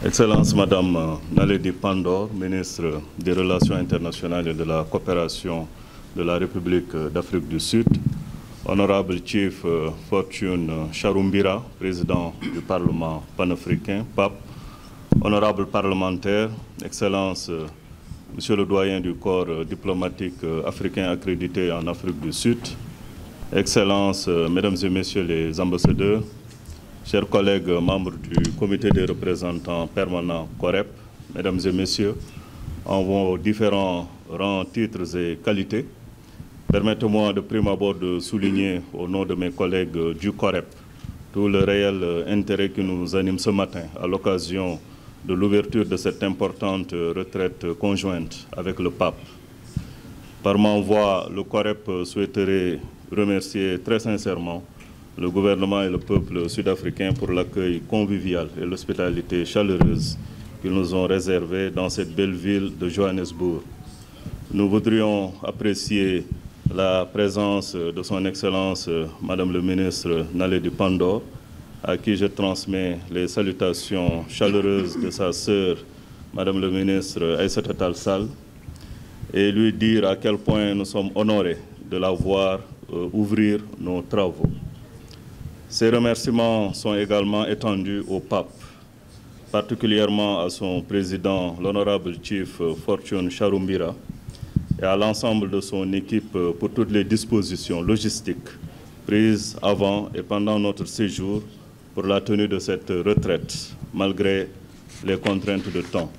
Excellence Madame Naledi Pandor, ministre des Relations internationales et de la coopération de la République d'Afrique du Sud, Honorable Chief Fortune Charumbira, président du Parlement panafricain, PAP, honorable parlementaire, Excellence Monsieur le doyen du corps diplomatique africain accrédité en Afrique du Sud, Excellences, Mesdames et Messieurs les ambassadeurs, chers collègues membres du comité des représentants permanents COREP, Mesdames et Messieurs, en vos différents rangs, titres et qualités, permettez-moi de prime abord de souligner au nom de mes collègues du COREP tout le réel intérêt qui nous anime ce matin à l'occasion de l'ouverture de cette importante retraite conjointe avec le pape. Par ma voix, le COREP souhaiterait remercier très sincèrement le gouvernement et le peuple sud-africain pour l'accueil convivial et l'hospitalité chaleureuse qu'ils nous ont réservée dans cette belle ville de Johannesburg. Nous voudrions apprécier la présence de son Excellence Madame le ministre Naledi Pandor, à qui je transmets les salutations chaleureuses de sa sœur, Madame le ministre Aïssata Tall Sall, et lui dire à quel point nous sommes honorés de la voir ouvrir nos travaux. Ces remerciements sont également étendus au pape, particulièrement à son président, l'honorable Chief Fortune Charumbira, et à l'ensemble de son équipe pour toutes les dispositions logistiques prises avant et pendant notre séjour pour la tenue de cette retraite, malgré les contraintes de temps.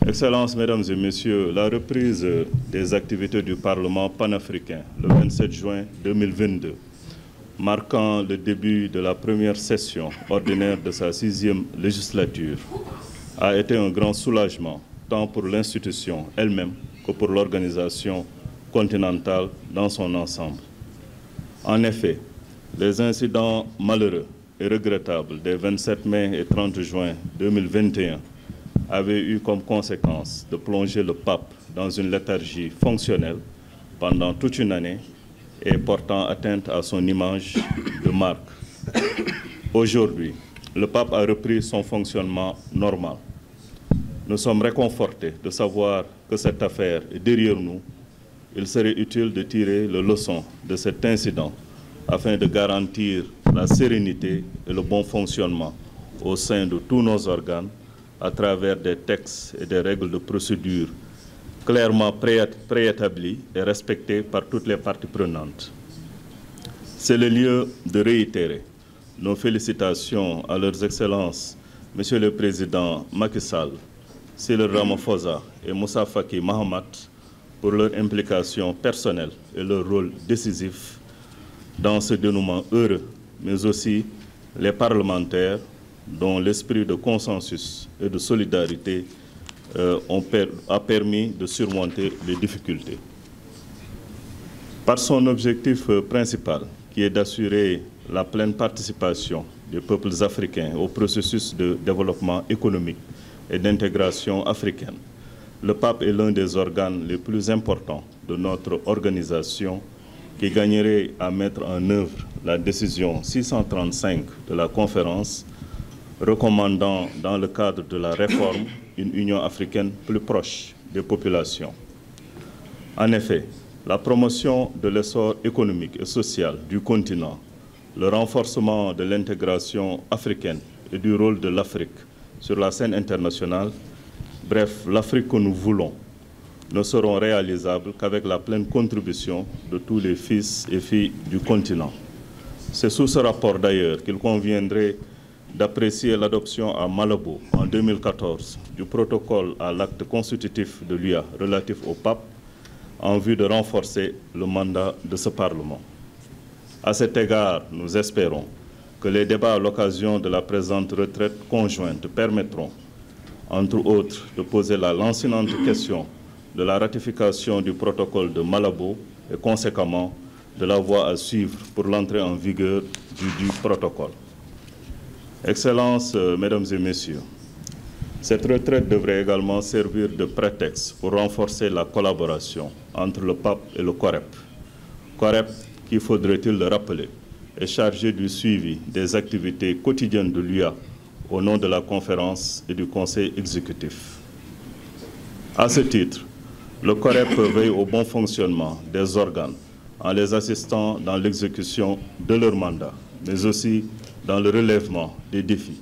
Excellences, Mesdames et Messieurs, la reprise des activités du Parlement panafricain le 27 juin 2022, marquant le début de la première session ordinaire de sa 6e législature, a été un grand soulagement, tant pour l'institution elle-même que pour l'organisation continentale dans son ensemble. En effet, les incidents malheureux et regrettables des 27 mai et 30 juin 2021 avaient eu comme conséquence de plonger le pape dans une léthargie fonctionnelle pendant toute une année et portant atteinte à son image de marque. Aujourd'hui, le pape a repris son fonctionnement normal. Nous sommes réconfortés de savoir que cette affaire est derrière nous. Il serait utile de tirer les leçons de cet incident afin de garantir la sérénité et le bon fonctionnement au sein de tous nos organes à travers des textes et des règles de procédure clairement préétablis et respectés par toutes les parties prenantes. C'est le lieu de réitérer nos félicitations à leurs excellences, Monsieur le Président Macky Sall, Cyril Ramaphosa et Moussa Faki Mahamat, pour leur implication personnelle et leur rôle décisif dans ce dénouement heureux, mais aussi les parlementaires dont l'esprit de consensus et de solidarité a permis de surmonter les difficultés. Par son objectif principal, qui est d'assurer la pleine participation des peuples africains au processus de développement économique et d'intégration africaine, le pape est l'un des organes les plus importants de notre organisation qui gagnerait à mettre en œuvre la décision 635 de la conférence recommandant, dans le cadre de la réforme, une Union africaine plus proche des populations. En effet, la promotion de l'essor économique et social du continent, le renforcement de l'intégration africaine et du rôle de l'Afrique sur la scène internationale, bref, l'Afrique que nous voulons, ne seront réalisables qu'avec la pleine contribution de tous les fils et filles du continent. C'est sous ce rapport d'ailleurs qu'il conviendrait d'apprécier l'adoption à Malabo en 2014 du protocole à l'acte constitutif de l'UA relatif au pape en vue de renforcer le mandat de ce Parlement. À cet égard, nous espérons que les débats à l'occasion de la présente retraite conjointe permettront, entre autres, de poser la lancinante question de la ratification du protocole de Malabo et conséquemment de la voie à suivre pour l'entrée en vigueur du protocole. Excellences, Mesdames et Messieurs, cette retraite devrait également servir de prétexte pour renforcer la collaboration entre le pape et le COREP. COREP, qui, faudrait-il le rappeler, est chargé du suivi des activités quotidiennes de l'UA au nom de la conférence et du conseil exécutif. À ce titre, le COREP veille au bon fonctionnement des organes en les assistant dans l'exécution de leur mandat, mais aussi dans le relèvement des défis.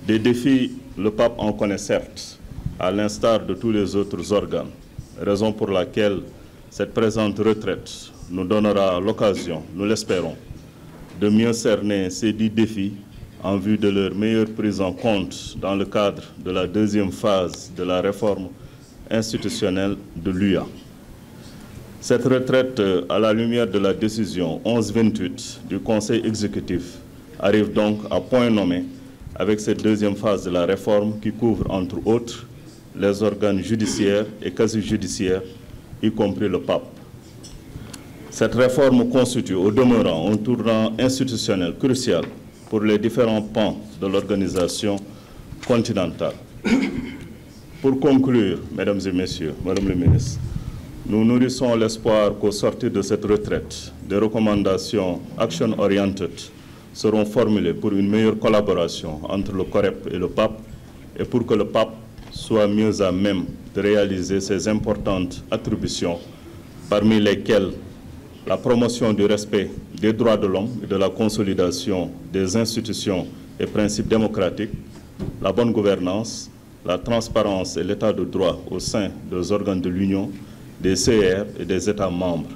Des défis, le pape en connaît certes, à l'instar de tous les autres organes, raison pour laquelle cette présente retraite nous donnera l'occasion, nous l'espérons, de mieux cerner ces 10 défis en vue de leur meilleure prise en compte dans le cadre de la deuxième phase de la réforme institutionnelle de l'UA. Cette retraite, à la lumière de la décision 1128 du Conseil exécutif, arrive donc à point nommé avec cette deuxième phase de la réforme qui couvre, entre autres, les organes judiciaires et quasi-judiciaires, y compris le pape. Cette réforme constitue, au demeurant, un tournant institutionnel crucial pour les différents pans de l'organisation continentale. Pour conclure, mesdames et messieurs, madame le ministre, nous nourrissons l'espoir qu'au sortir de cette retraite, des recommandations action-oriented seront formulées pour une meilleure collaboration entre le COREP et le pape et pour que le pape soit mieux à même de réaliser ces importantes attributions, parmi lesquelles la promotion du respect des droits de l'homme et de la consolidation des institutions et principes démocratiques, la bonne gouvernance, la transparence et l'état de droit au sein des organes de l'Union, des CR et des États membres.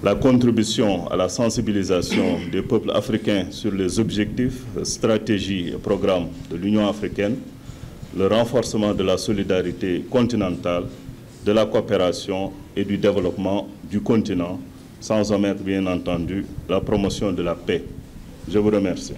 La contribution à la sensibilisation des peuples africains sur les objectifs, stratégies et programmes de l'Union africaine, le renforcement de la solidarité continentale, de la coopération et du développement du continent, sans omettre bien entendu la promotion de la paix. Je vous remercie.